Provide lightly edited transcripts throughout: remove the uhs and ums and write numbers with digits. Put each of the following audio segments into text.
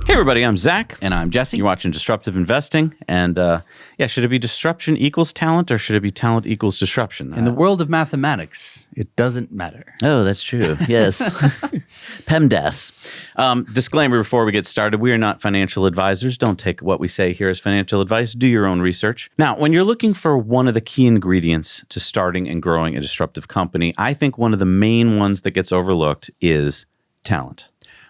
Hey everybody, I'm Zach. And I'm Jesse. You're watching Disruptive Investing. And should it be disruption equals talent or should it be talent equals disruption? In the world of mathematics, it doesn't matter. Oh, that's true. Yes. PEMDAS. Disclaimer before we get started, we are not financial advisors. Don't take what we say here as financial advice. Do your own research. Now, when you're looking for one of the key ingredients to starting and growing a disruptive company, I think one of the main ones that gets overlooked is talent.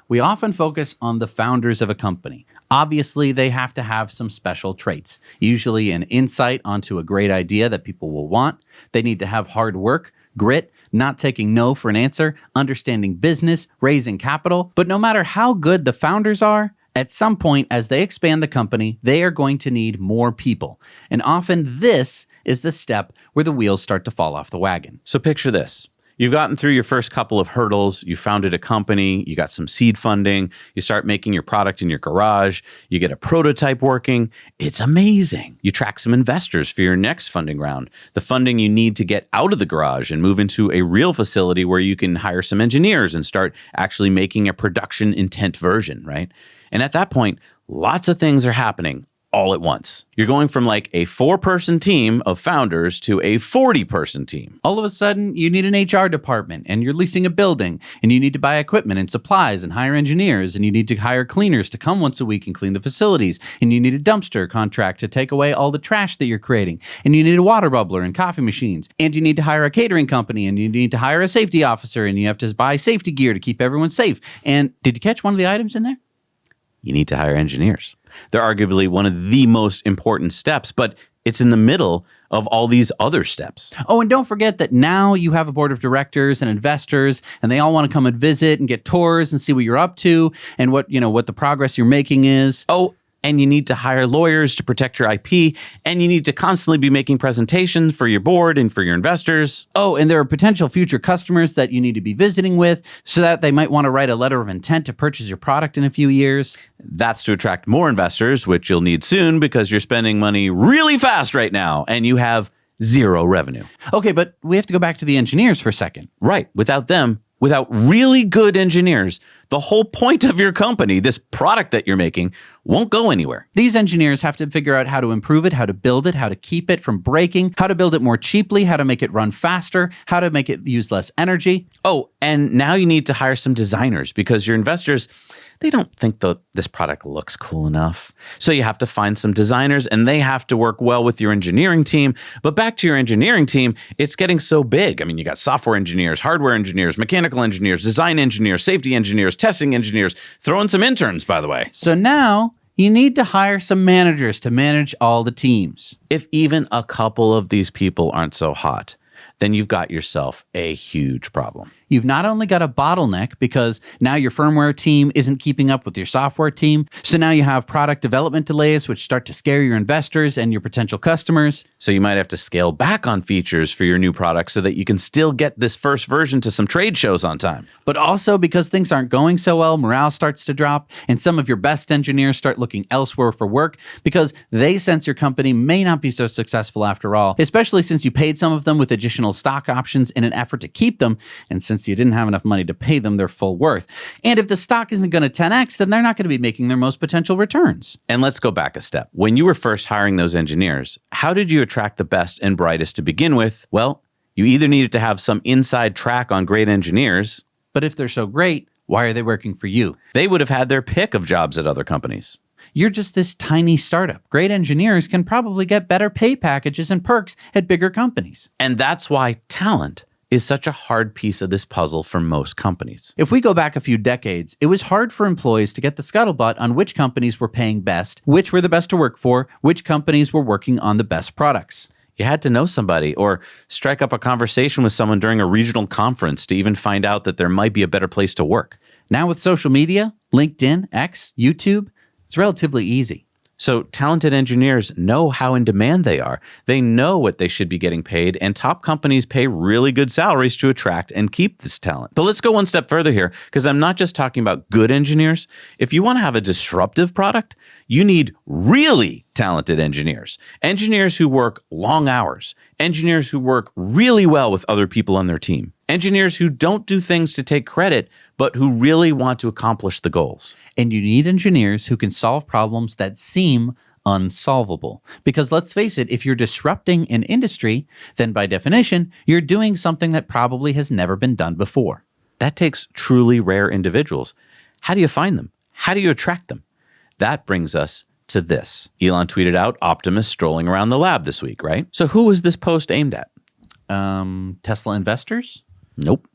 We often focus on the founders of a company. Obviously, they have to have some special traits, usually an insight onto a great idea that people will want. They need to have hard work, grit, not taking no for an answer, understanding business, raising capital. But no matter how good the founders are, at some point as they expand the company, they are going to need more people. And often this is the step where the wheels start to fall off the wagon. So picture this. You've gotten through your first couple of hurdles. You founded a company. You got some seed funding. You start making your product in your garage. You get a prototype working. It's amazing. You track some investors for your next funding round, the funding you need to get out of the garage and move into a real facility where you can hire some engineers and start actually making a production intent version, right? And at that point, lots of things are happening all at once. You're going from like a 4-person team of founders to a 40-person team. All of a sudden, you need an HR department and you're leasing a building and you need to buy equipment and supplies and hire engineers and you need to hire cleaners to come once a week and clean the facilities and you need a dumpster contract to take away all the trash that you're creating and you need a water bubbler and coffee machines and you need to hire a catering company and you need to hire a safety officer and you have to buy safety gear to keep everyone safe. And did you catch one of the items in there? You need to hire engineers. They're arguably one of the most important steps, but it's in the middle of all these other steps. Oh, and don't forget that now you have a board of directors and investors, and they all want to come and visit and get tours and see what you're up to and what the progress you're making is. Oh, and you need to hire lawyers to protect your IP, and you need to constantly be making presentations for your board and for your investors. Oh, and there are potential future customers that you need to be visiting with so that they might want to write a letter of intent to purchase your product in a few years. That's to attract more investors, which you'll need soon because you're spending money really fast right now, and you have zero revenue. Okay, but we have to go back to the engineers for a second. Right. Without them, without really good engineers, the whole point of your company, this product that you're making, won't go anywhere. These engineers have to figure out how to improve it, how to build it, how to keep it from breaking, how to build it more cheaply, how to make it run faster, how to make it use less energy. Oh, and now you need to hire some designers because your investors, they don't think this product looks cool enough. So you have to find some designers and they have to work well with your engineering team. But back to your engineering team, it's getting so big. I mean, you got software engineers, hardware engineers, mechanical engineers, design engineers, safety engineers, testing engineers, throw in some interns, by the way. So now you need to hire some managers to manage all the teams. If even a couple of these people aren't so hot, then you've got yourself a huge problem. You've not only got a bottleneck because now your firmware team isn't keeping up with your software team, so now you have product development delays which start to scare your investors and your potential customers. So you might have to scale back on features for your new product so that you can still get this first version to some trade shows on time. But also because things aren't going so well, morale starts to drop, and some of your best engineers start looking elsewhere for work because they sense your company may not be so successful after all, especially since you paid some of them with additional stock options in an effort to keep them, and since you didn't have enough money to pay them their full worth. And if the stock isn't going to 10x, then they're not going to be making their most potential returns. And let's go back a step. When you were first hiring those engineers, how did you attract the best and brightest to begin with? Well, you either needed to have some inside track on great engineers. But if they're so great, why are they working for you? They would have had their pick of jobs at other companies. You're just this tiny startup. Great engineers can probably get better pay packages and perks at bigger companies. And that's why talent is such a hard piece of this puzzle for most companies. If we go back a few decades, it was hard for employees to get the scuttlebutt on which companies were paying best, which were the best to work for, which companies were working on the best products. You had to know somebody or strike up a conversation with someone during a regional conference to even find out that there might be a better place to work. Now with social media, LinkedIn, X, YouTube, it's relatively easy. So talented engineers know how in demand they are. They know what they should be getting paid, and top companies pay really good salaries to attract and keep this talent. But let's go one step further here, because I'm not just talking about good engineers. If you want to have a disruptive product, you need really talented engineers. Engineers who work long hours. Engineers who work really well with other people on their team. Engineers who don't do things to take credit, but who really want to accomplish the goals. And you need engineers who can solve problems that seem unsolvable. Because let's face it, if you're disrupting an industry, then by definition, you're doing something that probably has never been done before. That takes truly rare individuals. How do you find them? How do you attract them? That brings us to this. Elon tweeted out Optimus strolling around the lab this week, right? So who was this post aimed at? Tesla investors? Nope.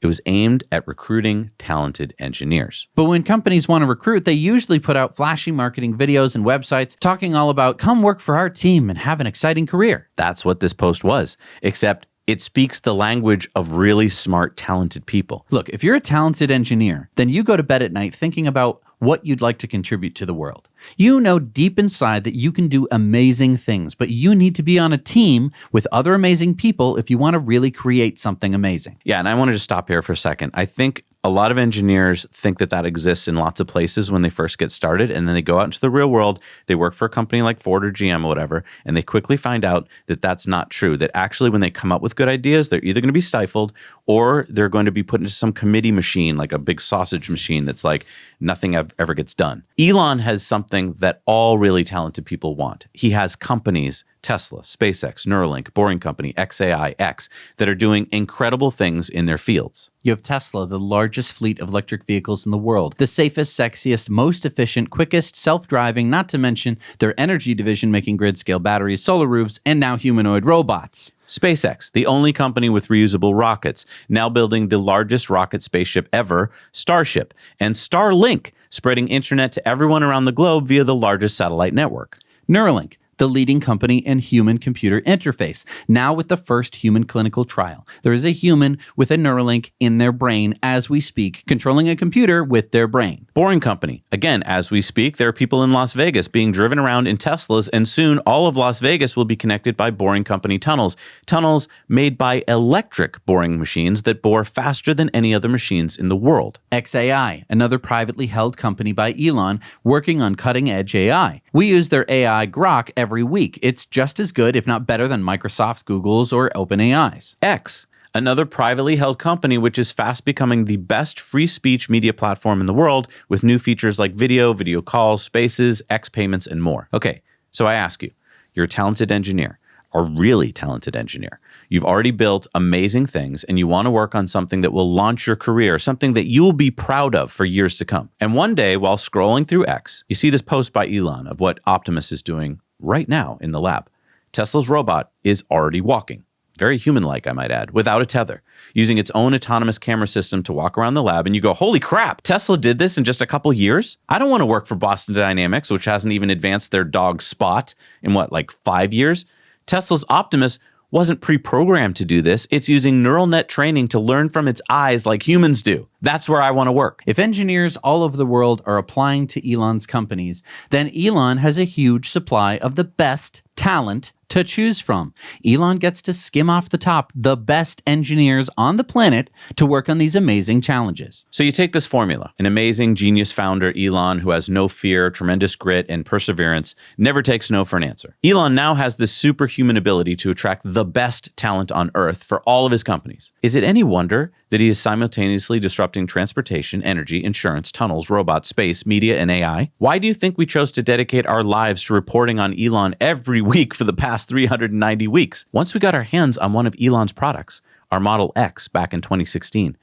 It was aimed at recruiting talented engineers. But when companies want to recruit, they usually put out flashy marketing videos and websites talking all about, come work for our team and have an exciting career. That's what this post was, except it speaks the language of really smart, talented people. Look, if you're a talented engineer, then you go to bed at night thinking about what you'd like to contribute to the world. You know deep inside that you can do amazing things, but you need to be on a team with other amazing people if you want to really create something amazing. Yeah, and I wanted to stop here for a second. I think a lot of engineers think that that exists in lots of places when they first get started, and then they go out into the real world, they work for a company like Ford or GM or whatever, and they quickly find out that that's not true, that actually when they come up with good ideas, they're either going to be stifled or they're going to be put into some committee machine, like a big sausage machine that's like nothing ever gets done. Elon has something that all really talented people want. He has companies, Tesla, SpaceX, Neuralink, Boring Company, XAI, X, that are doing incredible things in their fields. You have Tesla, the largest fleet of electric vehicles in the world, the safest, sexiest, most efficient, quickest, self-driving, not to mention their energy division making grid-scale batteries, solar roofs, and now humanoid robots. SpaceX, the only company with reusable rockets, now building the largest rocket spaceship ever, Starship, and Starlink, spreading internet to everyone around the globe via the largest satellite network. Neuralink, the leading company in human-computer interface, now with the first human clinical trial. There is a human with a Neuralink in their brain as we speak, controlling a computer with their brain. Boring Company. Again, as we speak, there are people in Las Vegas being driven around in Teslas, and soon all of Las Vegas will be connected by Boring Company tunnels. Tunnels made by electric boring machines that bore faster than any other machines in the world. XAI, another privately held company by Elon, working on cutting-edge AI. We use their AI Grok every week. It's just as good, if not better, than Microsoft's, Google's, or OpenAI's. X, another privately held company which is fast becoming the best free speech media platform in the world with new features like video calls, spaces, X payments, and more. Okay, so I ask you, you're a talented engineer, a really talented engineer. You've already built amazing things and you want to work on something that will launch your career, something that you'll be proud of for years to come. And one day, while scrolling through X, you see this post by Elon of what Optimus is doing right now in the lab. Tesla's robot is already walking. Very human-like, I might add, without a tether, using its own autonomous camera system to walk around the lab, and you go, holy crap, Tesla did this in just a couple years? I don't want to work for Boston Dynamics, which hasn't even advanced their dog Spot in like 5 years? Tesla's Optimus wasn't pre-programmed to do this. It's using neural net training to learn from its eyes like humans do. That's where I want to work. If engineers all over the world are applying to Elon's companies, then Elon has a huge supply of the best talent to choose from. Elon gets to skim off the top the best engineers on the planet to work on these amazing challenges. So you take this formula, an amazing genius founder, Elon, who has no fear, tremendous grit, and perseverance, never takes no for an answer. Elon now has this superhuman ability to attract the best talent on Earth for all of his companies. Is it any wonder that he is simultaneously disrupting transportation, energy, insurance, tunnels, robots, space, media, and AI? Why do you think we chose to dedicate our lives to reporting on Elon every week for the past 390 weeks? Once we got our hands on one of Elon's products, our Model X back in 2016,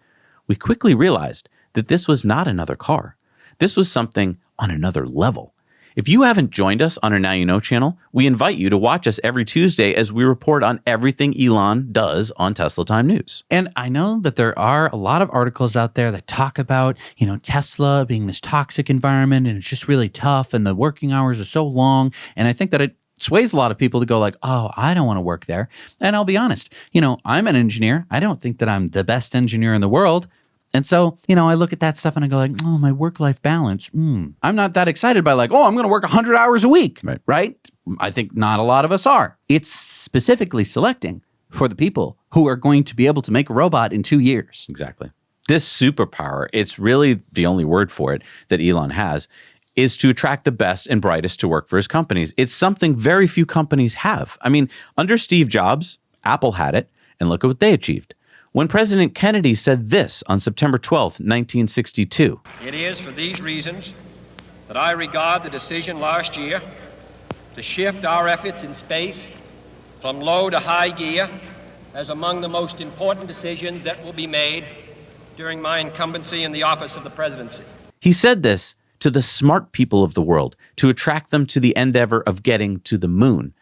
we quickly realized that this was not another car. This was something on another level. If you haven't joined us on our Now You Know channel, we invite you to watch us every Tuesday as we report on everything Elon does on Tesla Time News. And I know that there are a lot of articles out there that talk about, Tesla being this toxic environment and it's just really tough and the working hours are so long. And I think that it sways a lot of people to go like, oh, I don't want to work there. And I'll be honest, I'm an engineer. I don't think that I'm the best engineer in the world. And so, I look at that stuff and I go like, oh, my work-life balance. I'm not that excited by like, oh, I'm going to work 100 hours a week, right? I think not a lot of us are. It's specifically selecting for the people who are going to be able to make a robot in 2 years. Exactly. This superpower, it's really the only word for it that Elon has, is to attract the best and brightest to work for his companies. It's something very few companies have. I mean, under Steve Jobs, Apple had it, and look at what they achieved. when President Kennedy said this on September 12th, 1962. It is for these reasons that I regard the decision last year to shift our efforts in space from low to high gear as among the most important decisions that will be made during my incumbency in the office of the presidency. He said this to the smart people of the world to attract them to the endeavor of getting to the moon.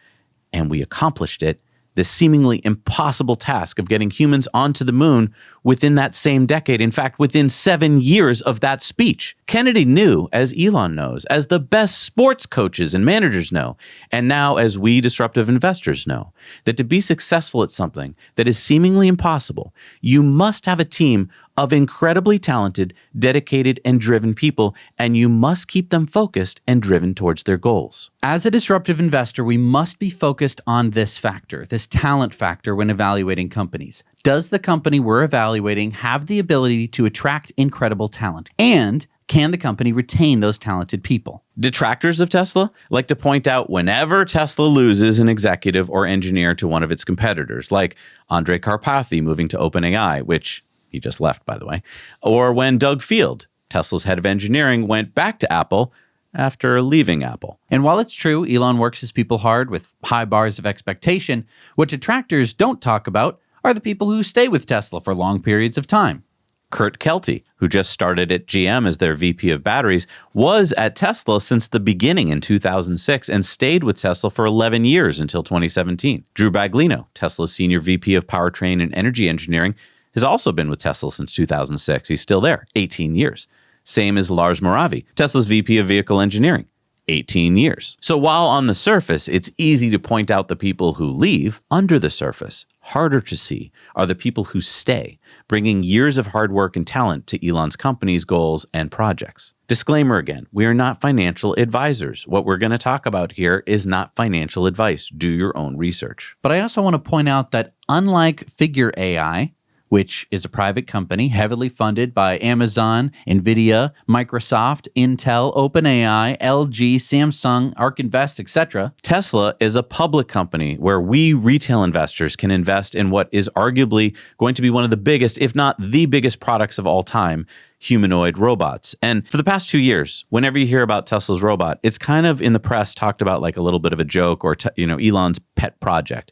And we accomplished it, this seemingly impossible task of getting humans onto the moon within that same decade. In fact, within 7 years of that speech. Kennedy knew, as Elon knows, as the best sports coaches and managers know, and now as we disruptive investors know, that to be successful at something that is seemingly impossible, you must have a team of incredibly talented, dedicated, and driven people, and you must keep them focused and driven towards their goals. As a disruptive investor, we must be focused on this factor, this talent factor when evaluating companies. Does the company we're evaluating have the ability to attract incredible talent? And can the company retain those talented people? Detractors of Tesla like to point out whenever Tesla loses an executive or engineer to one of its competitors, like Andre Karpathy moving to OpenAI, which he just left, by the way, or when Doug Field, Tesla's head of engineering, went back to Apple after leaving Apple. And while it's true, Elon works his people hard with high bars of expectation, what detractors don't talk about are the people who stay with Tesla for long periods of time. Kurt Kelty, who just started at GM as their VP of batteries, was at Tesla since the beginning in 2006 and stayed with Tesla for 11 years until 2017. Drew Baglino, Tesla's senior VP of powertrain and energy engineering, has also been with Tesla since 2006. He's still there, 18 years. Same as Lars Moravi, Tesla's VP of vehicle engineering, 18 years. So while on the surface, it's easy to point out the people who leave, under the surface, harder to see are the people who stay, bringing years of hard work and talent to Elon's company's goals and projects. Disclaimer again, we are not financial advisors. What we're going to talk about here is not financial advice. Do your own research. But I also want to point out that unlike Figure AI, which is a private company heavily funded by Amazon, NVIDIA, Microsoft, Intel, OpenAI, LG, Samsung, ARK Invest, etc. Tesla is a public company where we retail investors can invest in what is arguably going to be one of the biggest, if not the biggest products of all time, humanoid robots. And for the past 2 years, whenever you hear about Tesla's robot, it's kind of in the press talked about like a little bit of a joke or, Elon's pet project.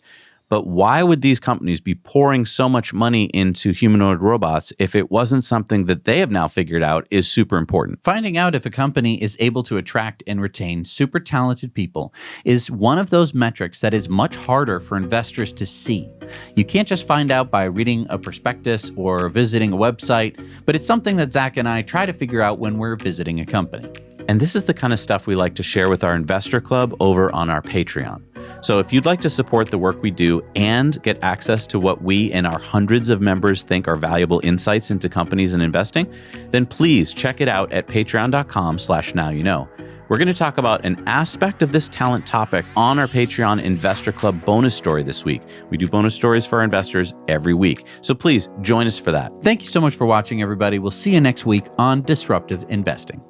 But why would these companies be pouring so much money into humanoid robots if it wasn't something that they have now figured out is super important? Finding out if a company is able to attract and retain super talented people is one of those metrics that is much harder for investors to see. You can't just find out by reading a prospectus or visiting a website, but it's something that Zach and I try to figure out when we're visiting a company. And this is the kind of stuff we like to share with our investor club over on our Patreon. So if you'd like to support the work we do and get access to what we and our hundreds of members think are valuable insights into companies and investing, then please check it out at patreon.com/nowyouknow. We're going to talk about an aspect of this talent topic on our Patreon Investor Club bonus story this week. We do bonus stories for our investors every week. So please join us for that. Thank you so much for watching, everybody. We'll see you next week on Disruptive Investing.